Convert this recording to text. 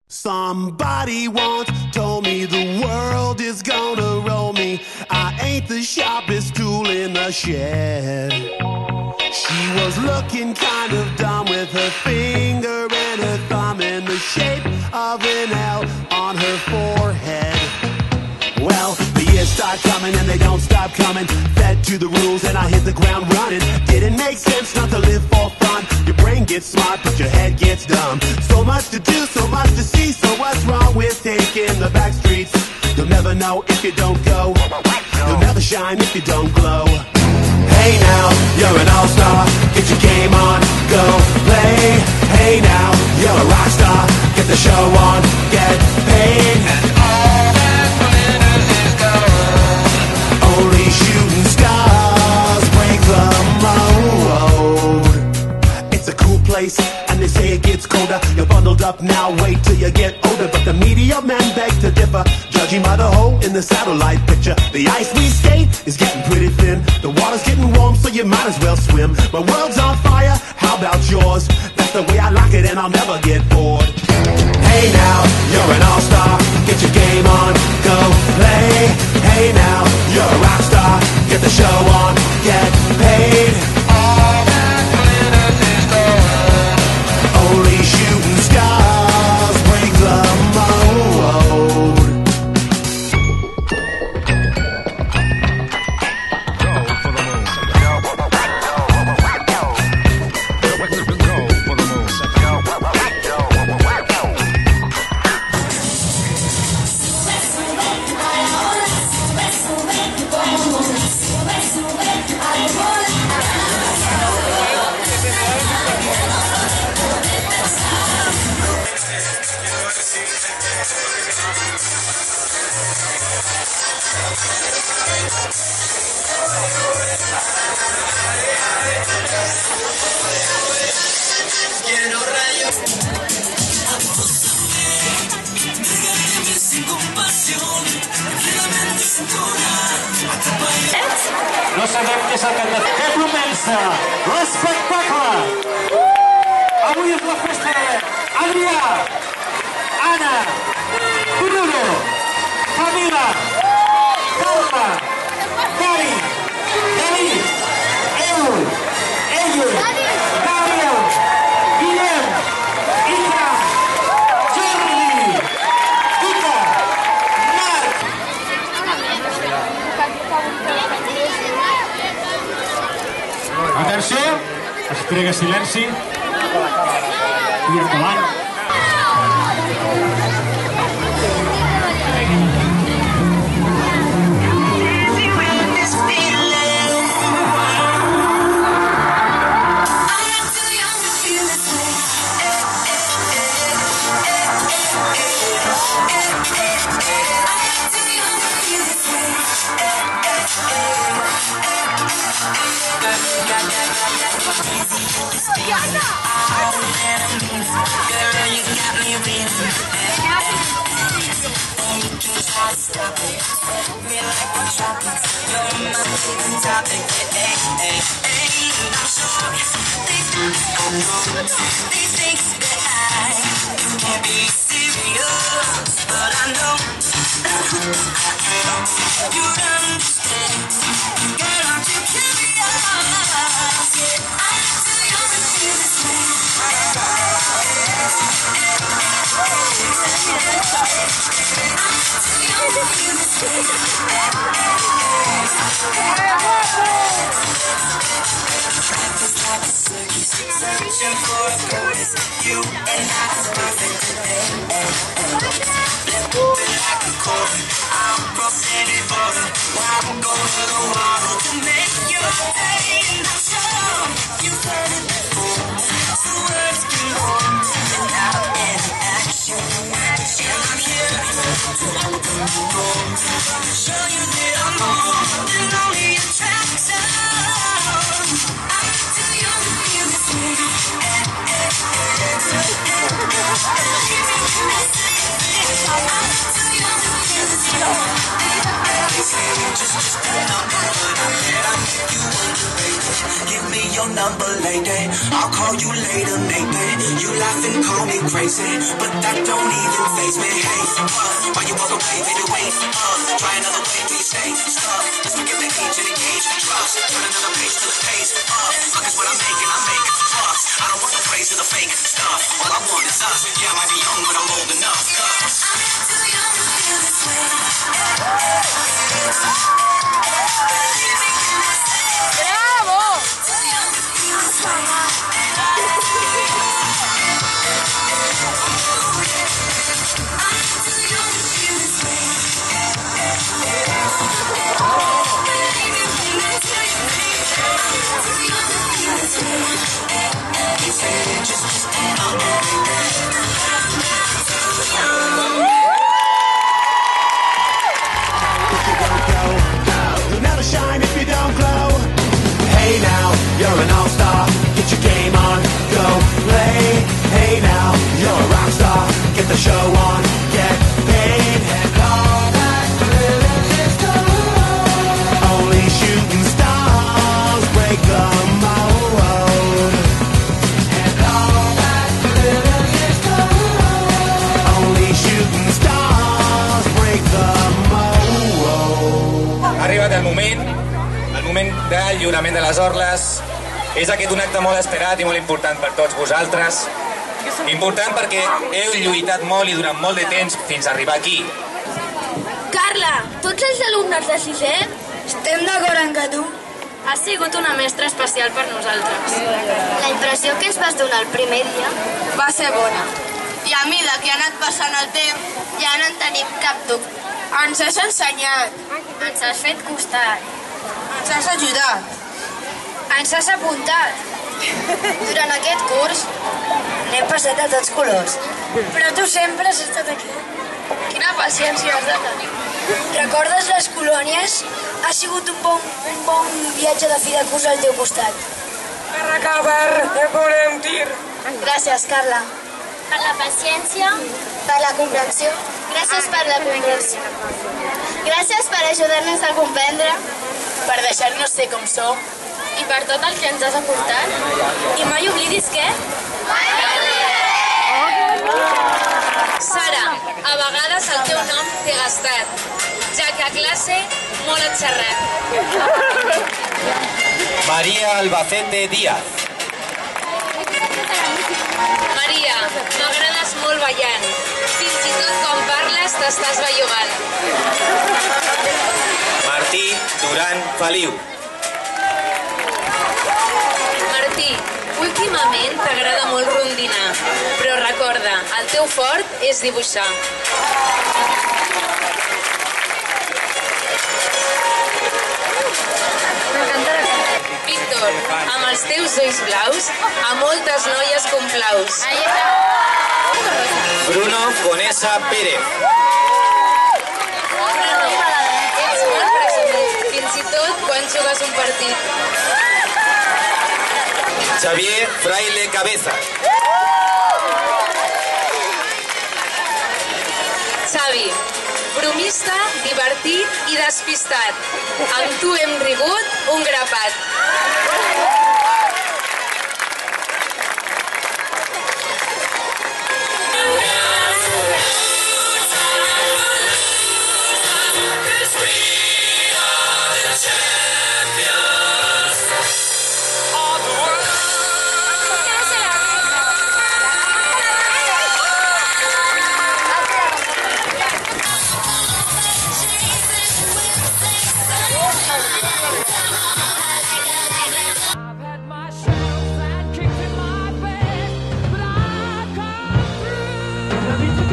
Somebody once told me the world is gonna roll me. I ain't the sharpest tool in the shed. She was looking kind of dumb with her finger and her thumb in the shape of an L on her forehead. Well, the years start coming and they don't stop coming. Fed to the rules and I hit the ground running. Didn't make sense not to live for fun. Your brain gets smart but your head gets dumb. So much to do, so much to see. So what's wrong with taking the back streets? You'll never know if you don't go. You'll never shine if you don't glow. Hey now, you're an all-star. Get your game on, go play. Hey now, you're a rock star. Get the show on, get paid. And all that glitters is gold. Only shooting stars break the mold. It's a cool place, and they say it gets colder. You're bundled up now, wait till you get older. But the media men beg to differ, judging by the hole in the satellite picture. The ice we skate is getting pretty thin. The water's getting warm, so you might as well swim. My world's on fire, how about yours? That's the way I like it, and I'll never get bored. Hey now, you're an all-star. Get your game on, go play. Hey now, you're a rock star. Get the show on, get paid. All that glitters is gold. Only shooting stars break the mold. Los adeptes al cantar. Que comença l'espectacle! Avui és la festa d'Adrià, Anna, Bruno, Camila, Carla, Cari, David, Ell, Gabriel, Guillem, Ikram, Jordi, Kika, Marc. Atenció, es prega silenci i endavant. These things that I can't be serious, but I know you'd understand. Girl, I'm too curious. Yeah, I'm too young to feel this way. I'm too young to feel this way. Searching for a purpose, you and I are perfect today. Let's move it like a chord. I'll cross any border. I'll go to the water to make your day. And I'm sure you've heard it before. So words can hold, and now in action. And I'm here to open the door, to show you that I'm more than only attraction. I'm too young to feel this way. Give me your your number lately. I'll call you later, maybe. You laugh and call me crazy, but that don't even faze me. Hey, why you walk away, baby, wait. Try another way, do you say stuff? Just forget the age and engage. Trust, turn another page till it pays. Fuck is what I'm making fuss. I don't want the praise or the fake stuff. All I want is us. Yeah, I might be young, but I'm old enough. I'm too young to feel this way. ¡Bravo! Too young to feel this way. You'll never shine if you don't glow. Hey now, you're an all-star. Get your game on, go play. Hey now, you're a rock star. Get the show on, get paid. And all that glitters is gold. Only shooting stars break the mold. And all that glitters is gold. Only shooting stars break the mold. Ha arribat el moment del lliurament de les orles. És aquest un acte molt esperat i molt important per tots vosaltres. Important perquè heu lluitat molt i durant molt de temps fins a arribar aquí. Carla, tots els alumnes de sisè estem d'acord en que tu has sigut una mestra especial per nosaltres. La impressió que ens vas donar el primer dia Va ser bona. I a mesura que ha anat passant el temps, ja no en tenim cap dubte. Ens has ensenyat. ens has fet costat, Ens has ajudat. ens has apuntat. Durant aquest curs n'hem passat de tots colors. Però tu sempre has estat aquí. Quina paciència has de tenir. Recordes les colònies? Ha sigut un bon viatge de fi de curs al teu costat. Gràcies, Carla. Per la paciència, Per la comprensió. gràcies per la comprensió. Gràcies per ajudar-nos a comprendre Per deixar-nos ser com som. i per tot el que ens has aportat. I mai oblidis què? Sara, a vegades el teu nom té gastat, ja que a classe molt et xerrat. Maria Albacete Díaz. Maria, m'agrades molt ballant. Fins i tot quan parles t'estàs bellugant. Martí Duran Feliu. Martí, últimament t'agrada molt rondinar, però recorda, el teu fort és dibuixar. Víctor, amb els teus ulls blaus, a moltes noies complaus. Bruno Conesa Pérez. Bruno, ets molt presumit, fins i tot quan jugues un partit. Xavier Fraile Cabeza. Xavi, bromista, divertit i despistat. Amb tu hem rigut un grapat. Let me